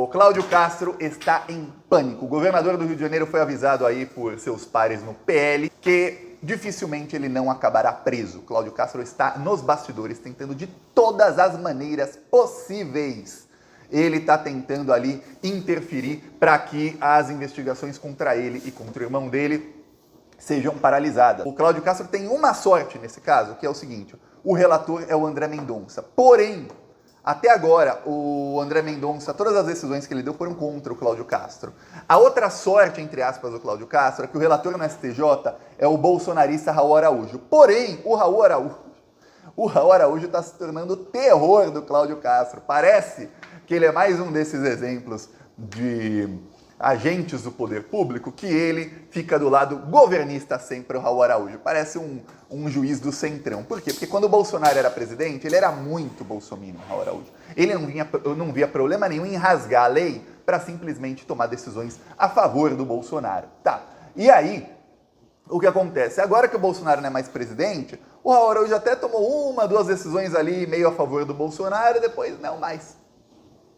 O Cláudio Castro está em pânico. O governador do Rio de Janeiro foi avisado aí por seus pares no PL que dificilmente ele não acabará preso. Cláudio Castro está nos bastidores tentando de todas as maneiras possíveis. Ele está tentando ali interferir para que as investigações contra ele e contra o irmão dele sejam paralisadas. O Cláudio Castro tem uma sorte nesse caso, que é o seguinte: o relator é o André Mendonça. Porém, até agora, o André Mendonça, todas as decisões que ele deu foram contra o Cláudio Castro. A outra sorte, entre aspas, do Cláudio Castro é que o relator no STJ é o bolsonarista Raul Araújo. Porém, o Raul Araújo está se tornando o terror do Cláudio Castro. Parece que ele é mais um desses exemplos de agentes do poder público que ele fica do lado governista sempre, o Raul Araújo. Parece um juiz do centrão. Por quê? Porque quando o Bolsonaro era presidente, ele era muito bolsominion, Raul Araújo. Ele não via problema nenhum em rasgar a lei para simplesmente tomar decisões a favor do Bolsonaro. Tá. E aí, o que acontece? Agora que o Bolsonaro não é mais presidente, o Raul Araújo até tomou uma, duas decisões ali meio a favor do Bolsonaro, depois não mais.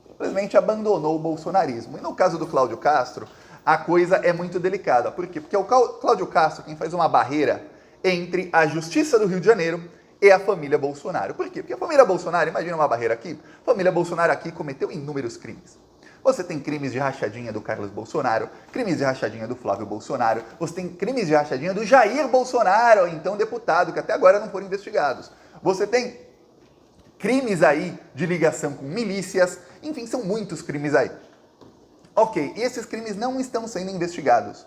Simplesmente abandonou o bolsonarismo. E no caso do Cláudio Castro, a coisa é muito delicada. Por quê? Porque é o Cláudio Castro quem faz uma barreira entre a Justiça do Rio de Janeiro e a família Bolsonaro. Por quê? Porque a família Bolsonaro, imagina uma barreira aqui, a família Bolsonaro aqui cometeu inúmeros crimes. Você tem crimes de rachadinha do Carlos Bolsonaro, crimes de rachadinha do Flávio Bolsonaro, você tem crimes de rachadinha do Jair Bolsonaro, então deputado, que até agora não foram investigados. Você tem crimes aí de ligação com milícias, enfim, são muitos crimes aí. Ok, e esses crimes não estão sendo investigados.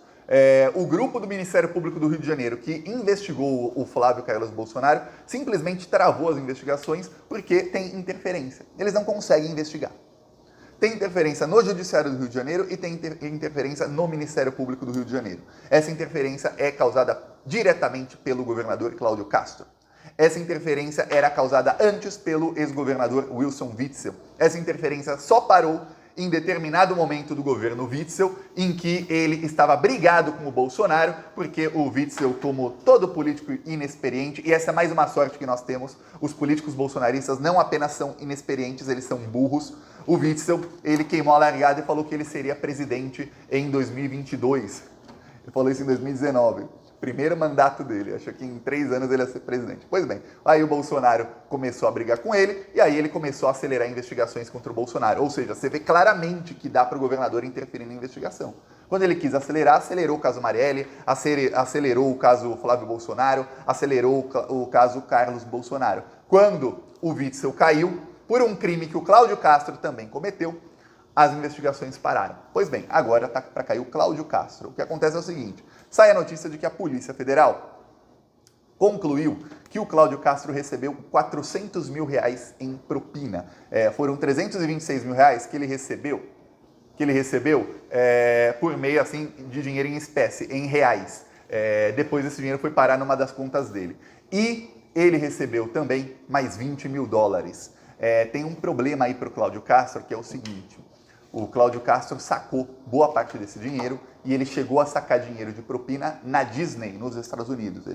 O grupo do Ministério Público do Rio de Janeiro que investigou o Flávio Carlos Bolsonaro simplesmente travou as investigações porque tem interferência. Eles não conseguem investigar. Tem interferência no Judiciário do Rio de Janeiro e tem interferência no Ministério Público do Rio de Janeiro. Essa interferência é causada diretamente pelo governador Cláudio Castro. Essa interferência era causada antes pelo ex-governador Wilson Witzel. Essa interferência só parou em determinado momento do governo Witzel, em que ele estava brigado com o Bolsonaro, porque o Witzel, como todo político inexperiente, e essa é mais uma sorte que nós temos, os políticos bolsonaristas não apenas são inexperientes, eles são burros. O Witzel, ele queimou a largada e falou que ele seria presidente em 2022. Ele falou isso em 2019. Primeiro mandato dele, achou que em 3 anos ele ia ser presidente. Pois bem, aí o Bolsonaro começou a brigar com ele e aí ele começou a acelerar investigações contra o Bolsonaro. Ou seja, você vê claramente que dá para o governador interferir na investigação. Quando ele quis acelerar, acelerou o caso Marielle, acelerou o caso Flávio Bolsonaro, acelerou o caso Carlos Bolsonaro. Quando o Witzel caiu, por um crime que o Cláudio Castro também cometeu, as investigações pararam. Pois bem, agora está para cair o Cláudio Castro. O que acontece é o seguinte: sai a notícia de que a Polícia Federal concluiu que o Cláudio Castro recebeu 400 mil reais em propina. Foram 326 mil reais que ele recebeu por meio assim, de dinheiro em espécie, em reais. Depois esse dinheiro foi parar numa das contas dele. E ele recebeu também mais 20 mil dólares. Tem um problema aí para o Cláudio Castro, que é o seguinte: o Cláudio Castro sacou boa parte desse dinheiro e ele chegou a sacar dinheiro de propina na Disney, nos Estados Unidos.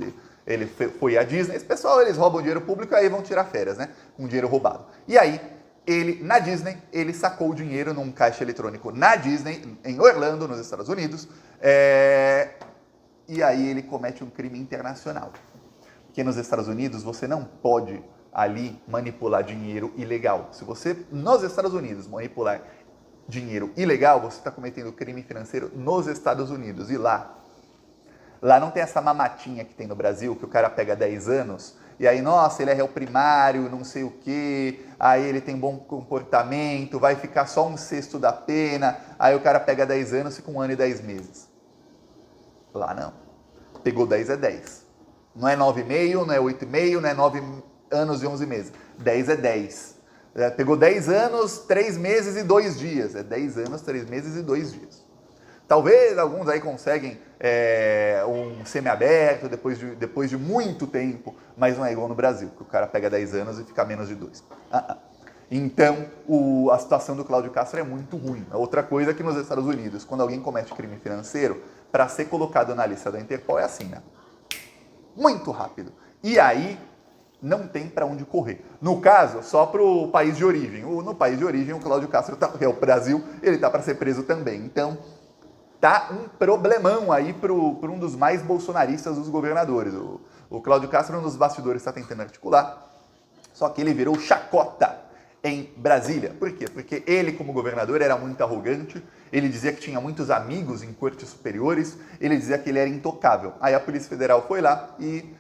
Ele foi à Disney, esse pessoal, eles roubam dinheiro público e aí vão tirar férias, né? Com dinheiro roubado. E aí, na Disney, ele sacou o dinheiro num caixa eletrônico na Disney, em Orlando, nos Estados Unidos, e aí ele comete um crime internacional. Porque nos Estados Unidos você não pode ali manipular dinheiro ilegal. Se você, nos Estados Unidos, manipular dinheiro ilegal, você está cometendo crime financeiro nos Estados Unidos. E lá não tem essa mamatinha que tem no Brasil, que o cara pega 10 anos, e aí, nossa, ele é réu primário, não sei o quê, aí ele tem bom comportamento, vai ficar só 1/6 da pena, aí o cara pega 10 anos, fica 1 ano e 10 meses. Lá não. Pegou 10 é 10. Não é 9,5, não é 8,5, não é 9 anos e 11 meses. 10 é 10. Pegou 10 anos, 3 meses e 2 dias. 10 anos, 3 meses e 2 dias. Talvez alguns aí conseguem um semiaberto depois de muito tempo, mas não é igual no Brasil, que o cara pega 10 anos e fica menos de 2. Então, a situação do Cláudio Castro é muito ruim. Outra coisa é que nos Estados Unidos, quando alguém comete crime financeiro, para ser colocado na lista da Interpol é assim, né? Muito rápido. E aí, não tem para onde correr. No caso, só para o país de origem. No país de origem, o Cláudio Castro, que é o Brasil, ele está para ser preso também. Então, tá um problemão aí para um dos mais bolsonaristas dos governadores. O Cláudio Castro, nos bastidores, está tentando articular, só que ele virou chacota em Brasília. Por quê? Porque ele, como governador, era muito arrogante, ele dizia que tinha muitos amigos em cortes superiores, ele dizia que ele era intocável. Aí a Polícia Federal foi lá e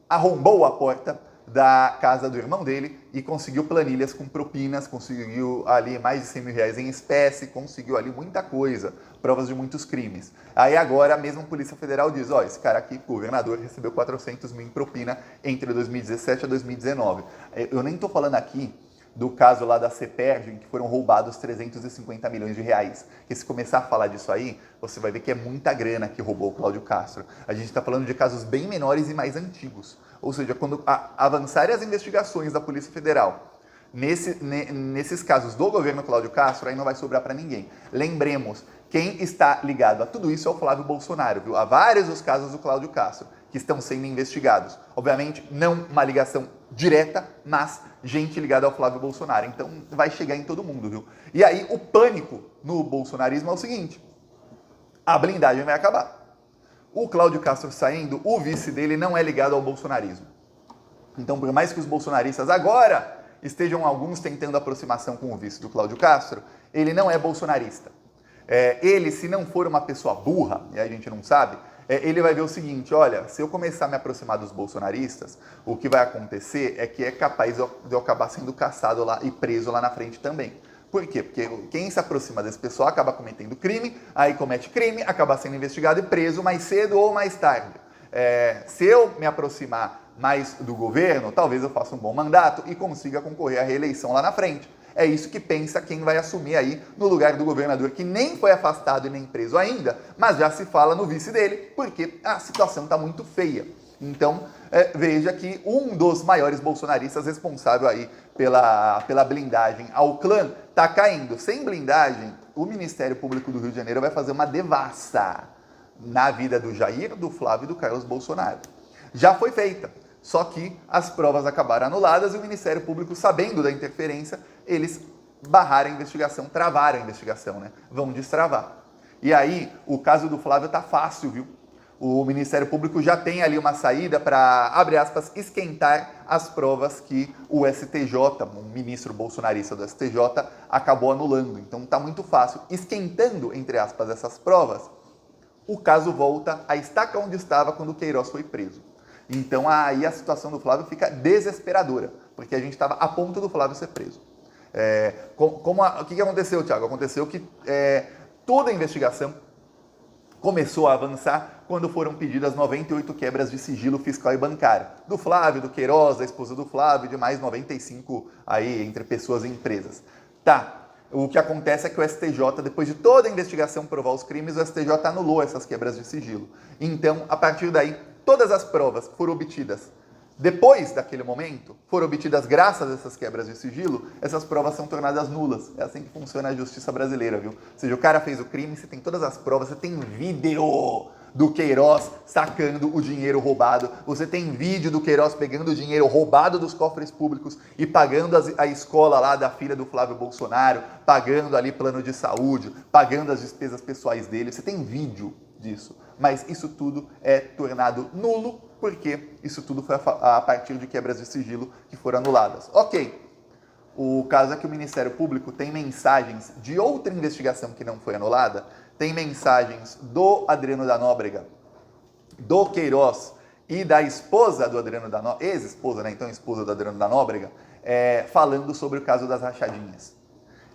arrombou a porta da casa do irmão dele e conseguiu planilhas com propinas, conseguiu ali mais de 100 mil reais em espécie, conseguiu ali muita coisa, provas de muitos crimes. Aí agora a mesma Polícia Federal diz, ó, esse cara aqui, governador, recebeu 400 mil em propina entre 2017 a 2019. Eu nem tô falando aqui do caso lá da CEPERJ, em que foram roubados 350 milhões de reais. Que se começar a falar disso aí, você vai ver que é muita grana que roubou o Cláudio Castro. A gente está falando de casos bem menores e mais antigos. Ou seja, quando avançarem as investigações da Polícia Federal nesses casos do governo Cláudio Castro, aí não vai sobrar para ninguém. Lembremos, quem está ligado a tudo isso é o Flávio Bolsonaro, viu? Há vários os casos do Cláudio Castro que estão sendo investigados. Obviamente, não uma ligação direta, mas gente ligada ao Flávio Bolsonaro. Então, vai chegar em todo mundo, viu? E aí, o pânico no bolsonarismo é o seguinte: a blindagem vai acabar. O Cláudio Castro saindo, o vice dele não é ligado ao bolsonarismo. Então, por mais que os bolsonaristas agora estejam alguns tentando aproximação com o vice do Cláudio Castro, ele não é bolsonarista. Ele, se não for uma pessoa burra, e a gente não sabe, ele vai ver o seguinte: olha, se eu começar a me aproximar dos bolsonaristas, o que vai acontecer é que é capaz de eu acabar sendo caçado lá e preso lá na frente também. Por quê? Porque quem se aproxima desse pessoal acaba cometendo crime, aí comete crime, acaba sendo investigado e preso mais cedo ou mais tarde. Se eu me aproximar mais do governo, talvez eu faça um bom mandato e consiga concorrer à reeleição lá na frente. É isso que pensa quem vai assumir aí no lugar do governador, que nem foi afastado e nem preso ainda, mas já se fala no vice dele, porque a situação está muito feia. Então, veja que um dos maiores bolsonaristas responsável aí pela blindagem ao clã está caindo. Sem blindagem, o Ministério Público do Rio de Janeiro vai fazer uma devassa na vida do Jair, do Flávio e do Carlos Bolsonaro. Já foi feita. Só que as provas acabaram anuladas e o Ministério Público, sabendo da interferência, eles barraram a investigação, travaram a investigação, né? Vão destravar. E aí, o caso do Flávio tá fácil, viu? O Ministério Público já tem ali uma saída para, abre aspas, esquentar as provas que o STJ, um ministro bolsonarista do STJ, acabou anulando. Então tá muito fácil. Esquentando, entre aspas, essas provas, o caso volta a estaca onde estava quando o Queiroz foi preso. Então aí a situação do Flávio fica desesperadora, porque a gente estava a ponto do Flávio ser preso. O que aconteceu, Thiago? Aconteceu que toda a investigação começou a avançar quando foram pedidas 98 quebras de sigilo fiscal e bancário. Do Flávio, do Queiroz, da esposa do Flávio e de mais 95 aí entre pessoas e empresas. Tá, o que acontece é que o STJ, depois de toda a investigação provar os crimes, o STJ anulou essas quebras de sigilo. Então, a partir daí, todas as provas que foram obtidas depois daquele momento, foram obtidas graças a essas quebras de sigilo, essas provas são tornadas nulas. É assim que funciona a justiça brasileira, viu? Ou seja, o cara fez o crime, você tem todas as provas, você tem vídeo do Queiroz sacando o dinheiro roubado, você tem vídeo do Queiroz pegando o dinheiro roubado dos cofres públicos e pagando a escola lá da filha do Flávio Bolsonaro, pagando ali plano de saúde, pagando as despesas pessoais dele, você tem vídeo disso. Mas isso tudo é tornado nulo, porque isso tudo foi a partir de quebras de sigilo que foram anuladas. Ok, o caso é que o Ministério Público tem mensagens de outra investigação que não foi anulada, tem mensagens do Adriano da Nóbrega, do Queiroz e da esposa do Adriano da Nóbrega, ex-esposa, né? Então esposa do Adriano da Nóbrega, falando sobre o caso das rachadinhas.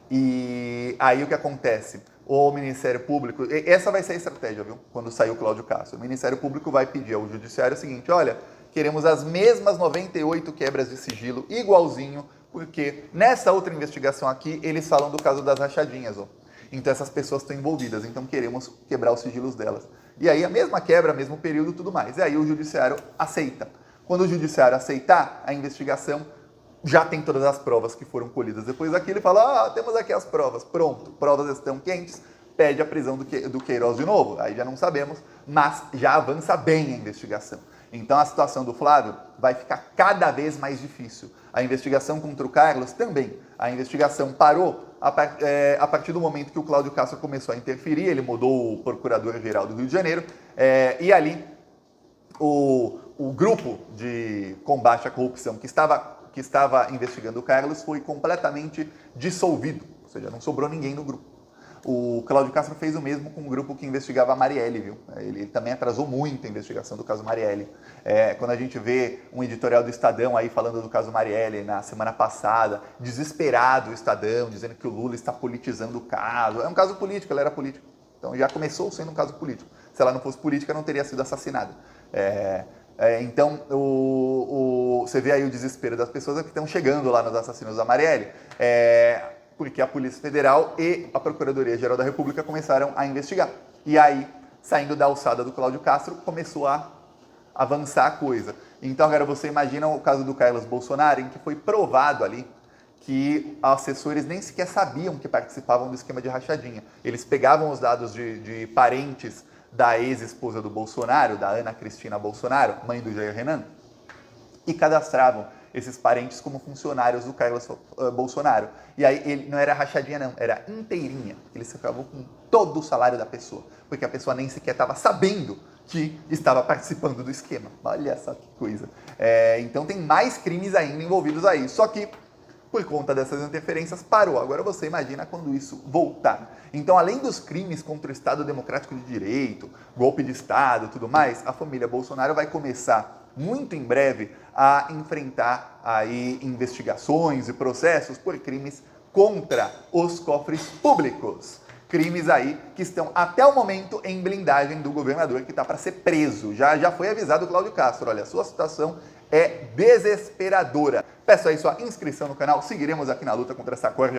E aí o que acontece? O Ministério Público, essa vai ser a estratégia, viu? Quando sair o Cláudio Castro. O Ministério Público vai pedir ao Judiciário o seguinte: olha, queremos as mesmas 98 quebras de sigilo, igualzinho, porque nessa outra investigação aqui, eles falam do caso das rachadinhas, ó. Então essas pessoas estão envolvidas, então queremos quebrar os sigilos delas. E aí a mesma quebra, mesmo período e tudo mais. E aí o Judiciário aceita. Quando o Judiciário aceitar a investigação, já tem todas as provas que foram colhidas depois daquilo, ele fala: temos aqui as provas, pronto, provas estão quentes, pede a prisão do Queiroz de novo, aí já não sabemos, mas já avança bem a investigação. Então a situação do Flávio vai ficar cada vez mais difícil. A investigação contra o Carlos também. A investigação parou a partir do momento que o Cláudio Castro começou a interferir, ele mudou o procurador-geral do Rio de Janeiro, e ali o grupo de combate à corrupção que estava investigando o Carlos foi completamente dissolvido, ou seja, não sobrou ninguém no grupo. O Cláudio Castro fez o mesmo com o grupo que investigava a Marielle, viu? Ele também atrasou muito a investigação do caso Marielle. Quando a gente vê um editorial do Estadão aí falando do caso Marielle na semana passada, desesperado o Estadão, dizendo que o Lula está politizando o caso. É um caso político, ela era política. Então já começou sendo um caso político. Se ela não fosse política, não teria sido assassinada. Então, você vê aí o desespero das pessoas que estão chegando lá nos assassinos da Marielle. Porque a Polícia Federal e a Procuradoria-Geral da República começaram a investigar. E aí, saindo da alçada do Cláudio Castro, começou a avançar a coisa. Então, agora você imagina o caso do Carlos Bolsonaro, em que foi provado ali que assessores nem sequer sabiam que participavam do esquema de rachadinha. Eles pegavam os dados de parentes da ex-esposa do Bolsonaro, da Ana Cristina Bolsonaro, mãe do Jair Renan, e cadastravam esses parentes como funcionários do Carlos Bolsonaro. E aí ele não era rachadinha não, era inteirinha. Eles ficavam com todo o salário da pessoa, porque a pessoa nem sequer estava sabendo que estava participando do esquema. Olha só que coisa. Então tem mais crimes ainda envolvidos aí. Só que, por conta dessas interferências, parou. Agora você imagina quando isso voltar. Então, além dos crimes contra o Estado Democrático de Direito, golpe de Estado e tudo mais, a família Bolsonaro vai começar muito em breve a enfrentar aí investigações e processos por crimes contra os cofres públicos. Crimes aí que estão até o momento em blindagem do governador que está para ser preso. Já foi avisado o Cláudio Castro, olha, a sua situação é desesperadora. Peço aí sua inscrição no canal, seguiremos aqui na luta contra essa corja